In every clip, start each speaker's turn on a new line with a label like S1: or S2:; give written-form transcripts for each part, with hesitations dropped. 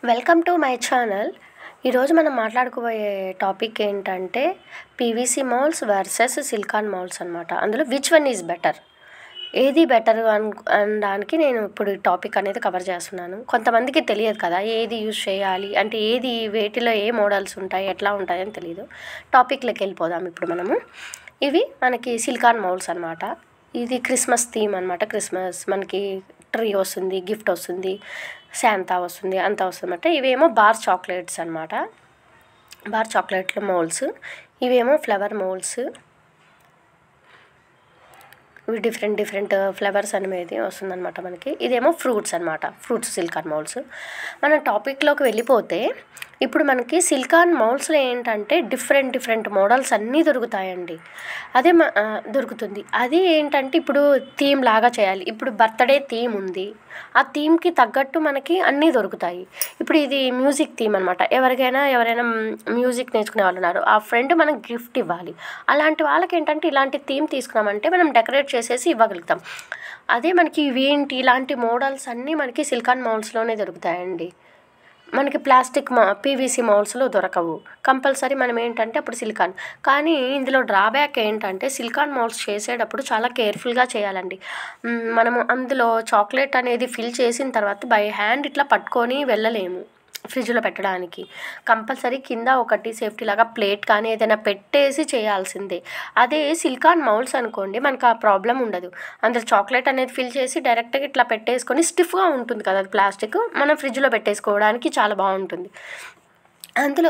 S1: Welcome to my channel. ఈరోజు మనం మాట్లాడుకోబోయే topic ఏంటంటే PVC moulds versus silicon moulds అనమాట. అందులో విచ్ వన్ ఈజ్ బెటర్, ఏది బెటర్ అనడానికి నేను ఇప్పుడు ఈ టాపిక్ అనేది కవర్ చేస్తున్నాను. కొంతమందికి తెలియదు కదా ఏది యూజ్ చేయాలి అంటే, ఏది వేటిలో ఏ మోడల్స్ ఉంటాయి ఎట్లా ఉంటాయని తెలియదు. టాపిక్లోకి వెళ్ళిపోదాం ఇప్పుడు మనము. ఇవి మనకి సిలికాన్ మౌల్డ్స్ అనమాట. ఇది క్రిస్మస్ థీమ్ అనమాట. క్రిస్మస్ మనకి ట్రీ వస్తుంది, గిఫ్ట్ వస్తుంది, శాంతా వస్తుంది, అంతా వస్తుంది అనమాట. ఇవేమో బార్ చాక్లెట్స్ అనమాట. బార్ చాక్లెట్లు మౌల్డ్స్. ఇవేమో ఫ్లవర్ మౌల్డ్స్. ఇవి డిఫరెంట్ ఫ్లేవర్స్ అనేది వస్తుందన్నమాట మనకి. ఇదేమో ఫ్రూట్స్ అనమాట, ఫ్రూట్స్ సిలికాన్ మౌల్డ్స్. మనం టాపిక్లోకి వెళ్ళిపోతే ఇప్పుడు మనకి సిలికాన్ మౌల్డ్స్లో ఏంటంటే డిఫరెంట్ మోడల్స్ అన్నీ దొరుకుతాయండి. అదే దొరుకుతుంది. అది ఏంటంటే ఇప్పుడు థీమ్ లాగా చేయాలి. ఇప్పుడు బర్త్డే థీమ్ ఉంది, ఆ థీమ్కి తగ్గట్టు మనకి అన్నీ దొరుకుతాయి. ఇప్పుడు ఇది మ్యూజిక్ థీమ్ అనమాట. ఎవరైనా మ్యూజిక్ నేర్చుకునే వాళ్ళు ఉన్నారు, ఆ ఫ్రెండ్ మనకు గిఫ్ట్ ఇవ్వాలి. అలాంటి వాళ్ళకి ఏంటంటే ఇలాంటి థీమ్ తీసుకున్నామంటే మనం డెకరేట్ చేసేసి ఇవ్వగలుగుతాం. అదే మనకి ఇవేంటి ఇలాంటి మోడల్స్ అన్నీ మనకి సిలికాన్ మౌల్డ్స్లోనే దొరుకుతాయండి. మనకి ప్లాస్టిక్ పీవీసీ మౌల్డ్స్లో దొరకవు. కంపల్సరీ మనం ఏంటంటే అప్పుడు సిలికాన్. కానీ ఇందులో డ్రాబ్యాక్ ఏంటంటే సిలికాన్ మౌల్డ్స్ చేసేటప్పుడు చాలా కేర్ఫుల్గా చేయాలండి. మనము అందులో చాక్లెట్ అనేది ఫిల్ చేసిన తర్వాత బై హ్యాండ్ ఇట్లా పట్టుకొని వెళ్ళలేము ఫ్రిడ్జ్లో పెట్టడానికి. కంపల్సరీ కింద ఒకటి సేఫ్టీ లాగా ప్లేట్ కానీ ఏదైనా పెట్టేసి చేయాల్సిందే. అదే సిలికాన్ మౌల్డ్స్ అనుకోండి మనకు ఆ ప్రాబ్లం ఉండదు. అందులో చాక్లెట్ అనేది ఫిల్ చేసి డైరెక్ట్గా ఇట్లా పెట్టేసుకొని స్టిఫ్గా ఉంటుంది కదా అది ప్లాస్టిక్, మనం ఫ్రిడ్జ్లో పెట్టేసుకోవడానికి చాలా బాగుంటుంది. అందులో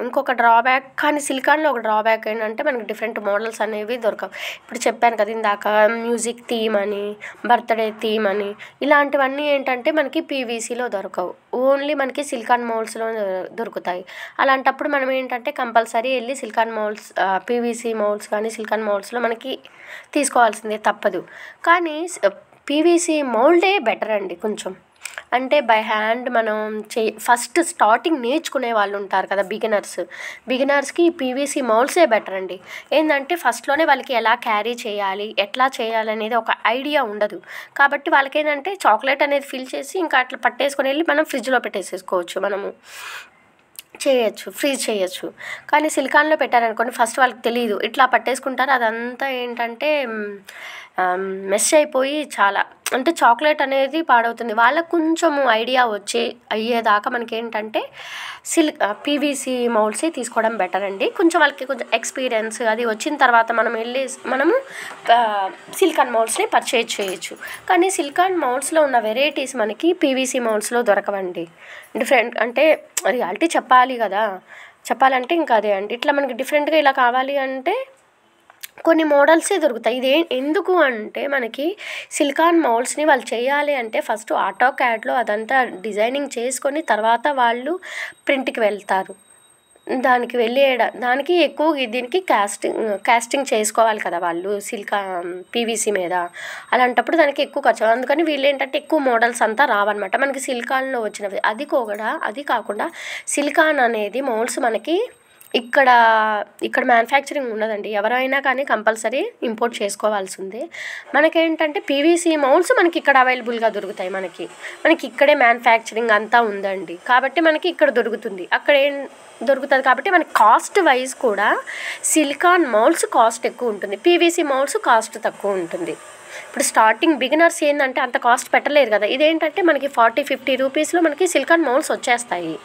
S1: ఇంకొక డ్రాబ్యాక్, కానీ సిలికాన్లో ఒక డ్రాబ్యాక్ ఏంటంటే మనకి డిఫరెంట్ మోడల్స్ అనేవి దొరకవు. ఇప్పుడు చెప్పాను కదా ఇందాక మ్యూజిక్ థీమ్ అని, బర్త్డే థీమ్ అని, ఇలాంటివన్నీ ఏంటంటే మనకి పీవీసీలో దొరకవు. ఓన్లీ మనకి సిలికాన్ మౌల్డ్స్లో దొరుకుతాయి. అలాంటప్పుడు మనం ఏంటంటే కంపల్సరీ వెళ్ళి సిలికాన్ మౌల్డ్స్, పీవీసీ మౌల్డ్స్ కానీ సిలికాన్ మౌల్డ్స్లో మనకి తీసుకోవాల్సిందే, తప్పదు. కానీ పీవీసీ మౌల్డే బెటర్ అండి కొంచెం. అంటే బై హ్యాండ్ మనం ఫస్ట్ స్టార్టింగ్ నేర్చుకునే వాళ్ళు ఉంటారు కదా బిగినర్స్కి పీవీసీ మౌల్డ్సే బెటర్ అండి. ఏంటంటే ఫస్ట్లోనే వాళ్ళకి ఎలా క్యారీ చేయాలి, ఎట్లా చేయాలనేది ఒక ఐడియా ఉండదు. కాబట్టి వాళ్ళకి ఏంటంటే చాక్లెట్ అనేది ఫిల్ చేసి ఇంకా అట్లా పట్టేసుకొని వెళ్ళి మనం ఫ్రిడ్జ్లో పెట్టేసేసుకోవచ్చు, మనము ఫ్రీజ్ చేయొచ్చు. కానీ సిలికాన్లో పెట్టారనుకోండి ఫస్ట్ వాళ్ళకి తెలియదు, ఇట్లా పట్టేసుకుంటారు. అదంతా ఏంటంటే మెస్ అయిపోయి చాలా అంటే చాక్లెట్ అనేది పాడవుతుంది. వాళ్ళకు కొంచెము ఐడియా అయ్యేదాకా మనకేంటంటే పీవీసీ మౌల్డ్సే తీసుకోవడం బెటర్ అండి. వాళ్ళకి కొంచెం ఎక్స్పీరియన్స్ అది వచ్చిన తర్వాత మనము సిలికాన్ మౌల్డ్స్ని పర్చేజ్ చేయొచ్చు. కానీ సిలికాన్ మౌల్డ్స్లో ఉన్న వెరైటీస్ మనకి పీవీసీ మౌల్డ్స్లో దొరకవండి. డిఫరెంట్ అంటే రియాలిటీ చెప్పాలంటే ఇంకా అదే అండి. ఇట్లా మనకి డిఫరెంట్గా ఇలా కావాలి అంటే కొన్ని మోడల్సే దొరుకుతాయి. ఎందుకు అంటే మనకి సిలికాన్ మౌల్డ్స్ని వాళ్ళు చేయాలి అంటే ఫస్ట్ ఆటోక్యాడ్లో అదంతా డిజైనింగ్ చేసుకొని తర్వాత వాళ్ళు ప్రింట్కి వెళ్తారు. దానికి ఎక్కువ దీనికి కాస్టింగ్ చేసుకోవాలి కదా వాళ్ళు పీవీసీ మీద. అలాంటప్పుడు దానికి ఎక్కువ ఖర్చు. అందుకని వీళ్ళు ఏంటంటే ఎక్కువ మోడల్స్ అంతా రావన్నమాట మనకి సిలికాన్లో వచ్చినవి. అది కాకుండా సిలికాన్ అనేది మౌల్డ్స్ మనకి ఇక్కడ మ్యానుఫ్యాక్చరింగ్ ఉండదండి. ఎవరైనా కానీ కంపల్సరీ ఇంపోర్ట్ చేసుకోవాల్సిందే. మనకేంటంటే పీవీసీ మౌల్డ్స్ మనకి ఇక్కడ అవైలబుల్గా దొరుకుతాయి. మనకి ఇక్కడే మ్యానుఫ్యాక్చరింగ్ అంతా ఉందండి. కాబట్టి మనకి ఇక్కడ దొరుకుతుంది, అక్కడ ఏం దొరుకుతుంది. కాబట్టి మనకి కాస్ట్ వైజ్ కూడా సిలికాన్ మౌల్డ్స్ కాస్ట్ ఎక్కువ ఉంటుంది, పీవీసీ మౌల్డ్స్ కాస్ట్ తక్కువ ఉంటుంది. ఇప్పుడు స్టార్టింగ్ బిగినర్స్ ఏంటంటే అంత కాస్ట్ పెట్టలేరు కదా. ఇదేంటంటే మనకి 40-50 రూపీస్లో మనకి సిలికాన్ మౌల్డ్స్ వచ్చేస్తాయి.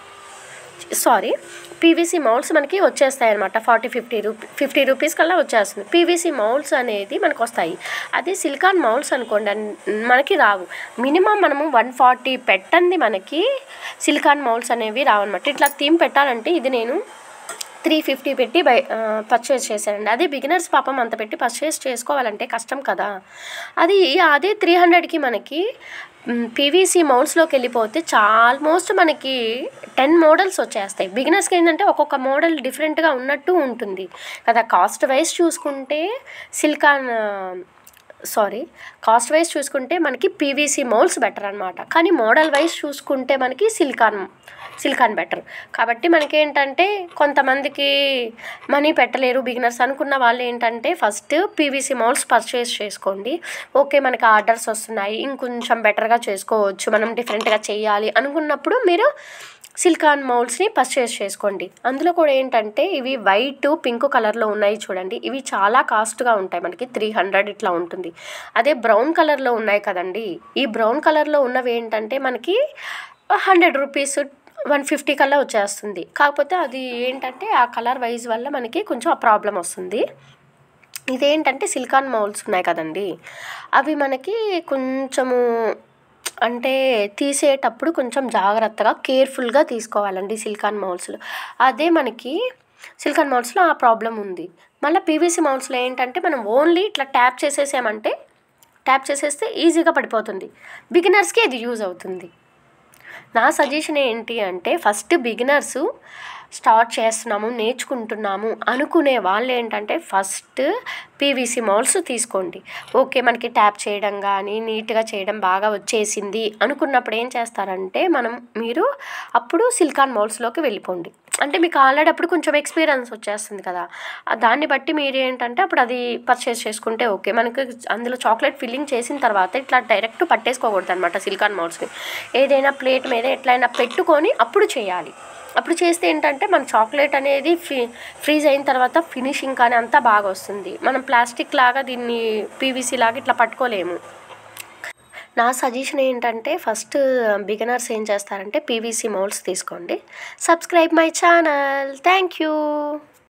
S1: పీవీసీ మౌల్డ్స్ మనకి వచ్చేస్తాయి అనమాట. 50 రూపీస్ కల్లా వచ్చేస్తుంది పీవీసీ మౌల్డ్స్ అనేది మనకు వస్తాయి. అదే సిలికాన్ మౌల్డ్స్ అనుకోండి మనకి రావు. మినిమం మనము 140 పెట్టండి మనకి సిలికాన్ మౌల్డ్స్ అనేవి రావన్నమాట. ఇట్లా థీమ్ పెట్టాలంటే ఇది నేను 350 పెట్టి పర్చేస్ చేశానండి. అదే బిగినర్స్ పాపం అంత పెట్టి పర్చేస్ చేసుకోవాలంటే కష్టం కదా. అదే 300కి మనకి పీవీసీ మౌల్డ్స్లోకి వెళ్ళిపోతే ఆల్మోస్ట్ మనకి 10 మోడల్స్ వచ్చేస్తాయి. బిగినర్స్కి ఏంటంటే ఒక్కొక్క మోడల్ డిఫరెంట్గా ఉన్నట్టు ఉంటుంది కదా. కాస్ట్ వైజ్ చూసుకుంటే మనకి పీవీసీ మౌల్డ్స్ బెటర్ అనమాట. కానీ మోడల్ వైజ్ చూసుకుంటే మనకి సిలికాన్ బెటర్. కాబట్టి మనకేంటంటే కొంతమందికి మనీ పెట్టలేరు బిగినర్స్ అనుకున్న వాళ్ళు ఏంటంటే ఫస్ట్ పీవీసీ మౌల్డ్స్ పర్చేస్ చేసుకోండి. ఓకే మనకి ఆర్డర్స్ వస్తున్నాయి, ఇంకొంచెం బెటర్గా చేసుకోవచ్చు, మనం డిఫరెంట్గా చేయాలి అనుకున్నప్పుడు మీరు సిలికాన్ మౌల్డ్స్ని పర్చేస్ చేసుకోండి. అందులో కూడా ఏంటంటే ఇవి వైట్ పింక్ కలర్లో ఉన్నాయి చూడండి, ఇవి చాలా కాస్ట్గా ఉంటాయి, మనకి 300 ఇట్లా ఉంటుంది. అదే బ్రౌన్ కలర్లో ఉన్నాయి కదండి, ఈ బ్రౌన్ కలర్లో ఉన్నవి ఏంటంటే మనకి 100 రూపీస్ 150 కల్లా వచ్చేస్తుంది. కాకపోతే అది ఏంటంటే ఆ కలర్ వైజ్ వల్ల మనకి కొంచెం ఆ ప్రాబ్లం వస్తుంది. ఇదేంటంటే సిలికాన్ మౌల్డ్స్ ఉన్నాయి కదండి, అవి మనకి కొంచెము అంటే తీసేటప్పుడు కొంచెం జాగ్రత్తగా కేర్ఫుల్గా తీసుకోవాలండి సిలికాన్ మౌల్డ్స్లో. అదే మనకి సిలికాన్ మౌల్డ్స్లో ఆ ప్రాబ్లం ఉంది. మళ్ళీ పీవీసీ మౌల్డ్స్లో ఏంటంటే మనం ఓన్లీ ఇట్లా ట్యాప్ చేసేస్తే ఈజీగా పడిపోతుంది. బిగినర్స్కి ఇది యూజ్ అవుతుంది. నా సజెషన్ ఏంటి అంటే ఫస్ట్ బిగినర్సు స్టార్ట్ చేస్తున్నాము, నేర్చుకుంటున్నాము అనుకునే వాళ్ళు ఏంటంటే ఫస్ట్ పీవీసీ మౌల్డ్స్ తీసుకోండి. ఓకే, మనకి ట్యాప్ చేయడం కానీ నీట్గా చేయడం బాగా వచ్చేసింది అనుకున్నప్పుడు ఏం చేస్తారంటే మీరు అప్పుడు సిలికాన్ మౌల్డ్స్లోకి వెళ్ళిపోండి. అంటే మీకు ఆల్రెడీ అప్పుడు కొంచెం ఎక్స్పీరియన్స్ వచ్చేస్తుంది కదా, దాన్ని బట్టి మీరు ఏంటంటే అప్పుడు అది పర్చేస్ చేసుకుంటే ఓకే. మనకి అందులో చాక్లెట్ ఫిల్లింగ్ చేసిన తర్వాత ఇట్లా డైరెక్ట్ పట్టేసుకోకూడదు అనమాట సిలికాన్ మౌల్డ్స్ని. ఏదైనా ప్లేట్ మీద ఎట్లయినా పెట్టుకొని అప్పుడు చేయాలి. అప్పుడు చేస్తే ఏంటంటే మన చాక్లెట్ అనేది ఫ్రీజ్ అయిన తర్వాత ఫినిషింగ్ కానీ అంతా బాగా వస్తుంది. మనం ప్లాస్టిక్ లాగా దీన్ని పీవీసీ లాగా ఇట్లా పట్టుకోలేము. నా సజెషన్ ఏంటంటే ఫస్ట్ బిగినర్స్ ఏం చేస్తారంటే పీవీసీ మౌల్డ్స్ తీసుకోండి. Subscribe my channel. Thank you.